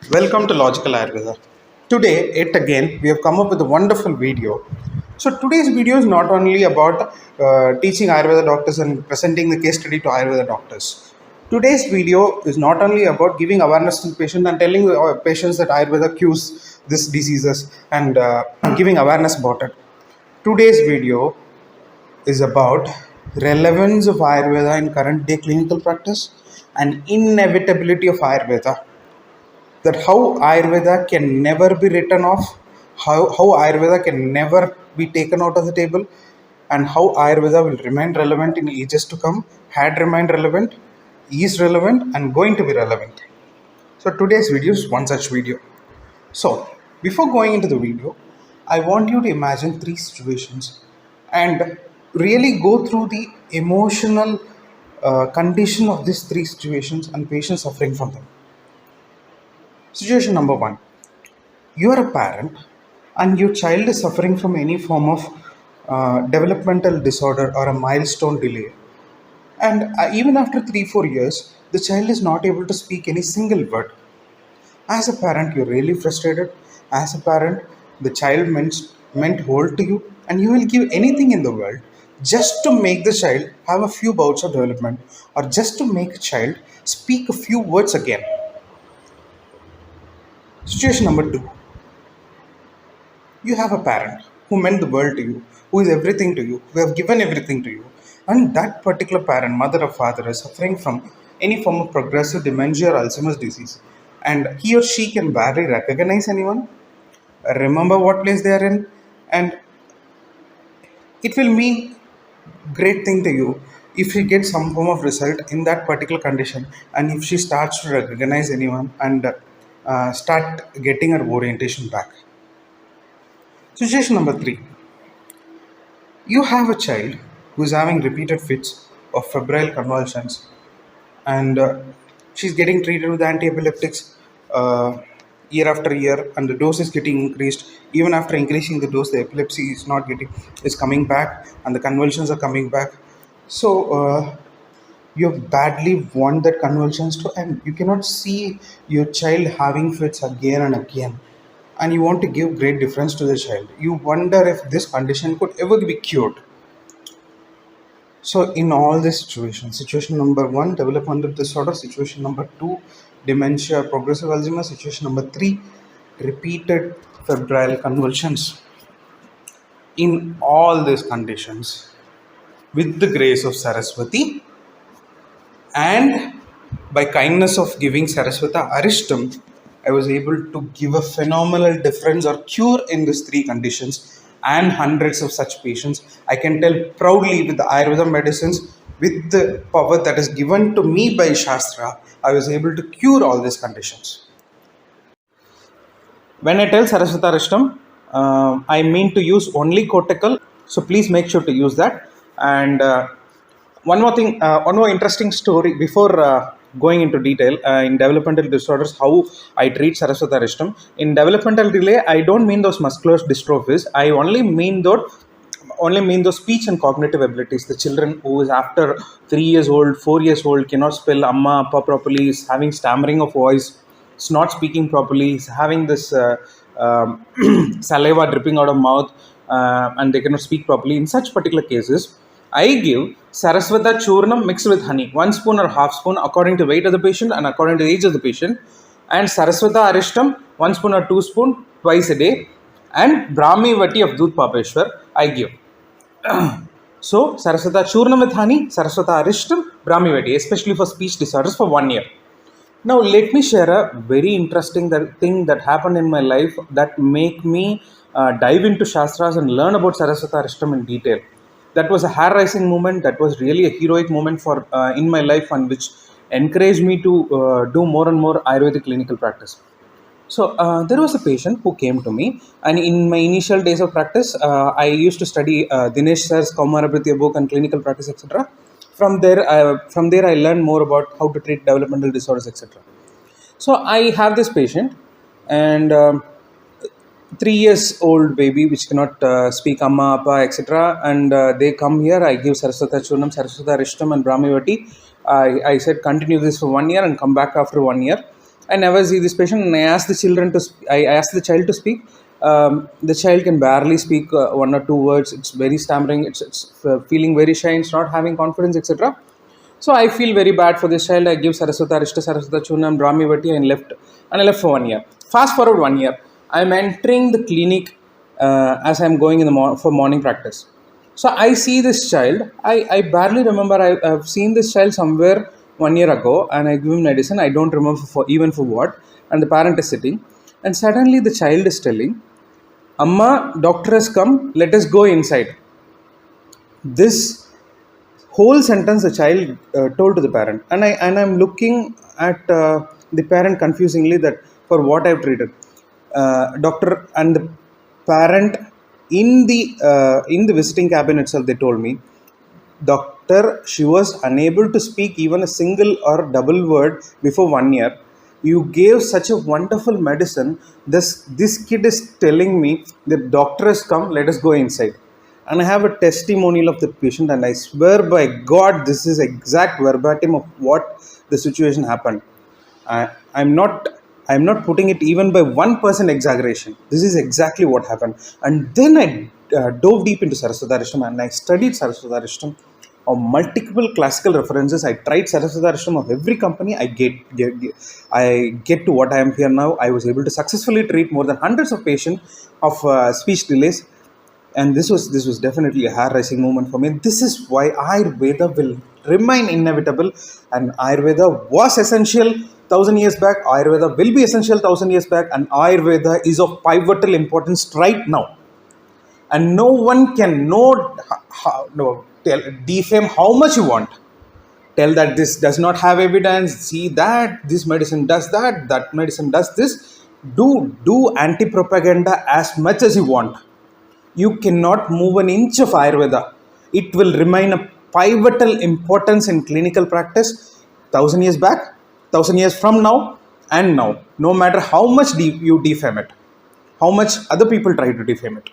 Welcome to Logical Ayurveda. Today, yet again, we have come up with a wonderful video. So, today's video is not only about teaching Ayurveda doctors and presenting the case study to Ayurveda doctors. Today's video is not only about giving awareness to the patient and telling patients that Ayurveda cures these diseases and giving awareness about it. Today's video is about relevance of Ayurveda in current day clinical practice and inevitability of Ayurveda, that how Ayurveda can never be written off, how Ayurveda can never be taken out of the table, and how Ayurveda will remain relevant in ages to come, had remained relevant, is relevant, and going to be relevant. So today's video is one such video. So before going into the video, I want you to imagine three situations and really go through the emotional condition of these three situations and patients suffering from them. Situation number one: you are a parent and your child is suffering from any form of developmental disorder or a milestone delay. And even after 3-4 years, the child is not able to speak any single word. As a parent, you're really frustrated. As a parent, the child meant whole to you, and you will give anything in the world just to make the child have a few bouts of development or just to make a child speak a few words again. Situation number two: you have a parent who meant the world to you, who is everything to you, who have given everything to you, and that particular parent, mother or father, is suffering from any form of progressive dementia or Alzheimer's disease, and he or she can barely recognize anyone, remember what place they are in, and it will mean great thing to you if she gets some form of result in that particular condition, and if she starts to recognize anyone and start getting her orientation back. Situation number three: you have a child who is having repeated fits of febrile convulsions, and she's getting treated with anti-epileptics year after year, and the dose is getting increased. Even after increasing the dose, the epilepsy is coming back, and the convulsions are coming back. So you badly want that convulsions to end. You cannot see your child having fits again and again, and you want to give great difference to the child. You wonder if this condition could ever be cured. So in all these situations, situation number one, developmental disorder; situation number two, dementia, progressive Alzheimer's; situation number three, repeated febrile convulsions. In all these conditions, with the grace of Saraswati and by kindness of giving Saraswata Arishtam, I was able to give a phenomenal difference or cure in these three conditions and hundreds of such patients. I can tell proudly with the Ayurveda medicines, with the power that is given to me by Shastra, I was able to cure all these conditions. When I tell Saraswata Arishtam, I mean to use only Kotakal, so please make sure to use that. And one more thing, one more interesting story before going into detail in developmental disorders, how I treat Saraswata Arishtam. In developmental delay, I don't mean those muscular dystrophies. I only mean those speech and cognitive abilities. The children who is after 3 years old, 4 years old, cannot spell amma, appa properly, is having stammering of voice, is not speaking properly, is having this saliva dripping out of mouth, and they cannot speak properly. In such particular cases, I give Saraswata Churnam mixed with honey, 1 spoon or half spoon according to weight of the patient and according to the age of the patient, and Saraswata Arishtam 1 spoon or 2 spoon twice a day, and Brahmi Vati of Dudh Papeshwar I give. So Saraswata Churnam with honey, Saraswata Arishtam, Brahmi Vati, especially for speech disorders, for 1 year. Now let me share a very interesting thing that happened in my life that make me dive into Shastras and learn about Saraswata Arishtam in detail. That was a hair-raising moment. That was really a heroic moment for in my life, and which encouraged me to do more and more Ayurvedic clinical practice. So there was a patient who came to me, and in my initial days of practice, I used to study Dinesh sir's Kaumarabhritya book and clinical practice, etc. From there, I learned more about how to treat developmental disorders, etc. So I have this patient, and 3 years old baby which cannot speak amma, appa, etc. And they come here. I give Saraswata Churnam, Saraswata Arishtam, and Brahmivati. I said continue this for 1 year and come back after 1 year. I never see this patient, and I ask the children to. I ask the child to speak. The child can barely speak one or two words. It's very stammering. It's feeling very shy. It's not having confidence, etc. So I feel very bad for this child. I give Saraswata Arishta Saraswata Chunam Brahmi Vati and left. And I left for 1 year. Fast forward 1 year. I'm entering the clinic as I'm going in the for morning practice. So I see this child. I barely remember. I've seen this child somewhere 1 year ago, and I give him medicine. I don't remember for even for what. And the parent is sitting, and suddenly the child is telling, "Amma, doctor has come. Let us go inside." This whole sentence the child told to the parent, and I'm looking at the parent confusingly that for what I've treated. Doctor and the parent in the visiting cabin itself, they told me, "Doctor, she was unable to speak even a single or double word before 1 year. You gave such a wonderful medicine. This kid is telling me the doctor has come, let us go inside." And I have a testimonial of the patient, and I swear by God, this is exact verbatim of what the situation happened. I, I'm not I'm not putting it even by 1% exaggeration. This is exactly what happened. And then I dove deep into Saraswatarishtam, and I studied Saraswatarishtam of multiple classical references. I tried Saraswatarishtam of every company. I get to what I am here now. I was able to successfully treat more than hundreds of patients of speech delays, and this was definitely a hair raising moment for me. This is why Ayurveda will remain inevitable, and Ayurveda was essential 1,000 years back. Ayurveda will be essential 1,000 years back, and Ayurveda is of pivotal importance right now. And no one can defame how much you want. Tell that this does not have evidence. See that this medicine does that. That medicine does this. Do anti-propaganda as much as you want. You cannot move an inch of Ayurveda. It will remain a pivotal importance in clinical practice 1,000 years back, 1,000 years from now, and now. No matter how much you defame it, how much other people try to defame it.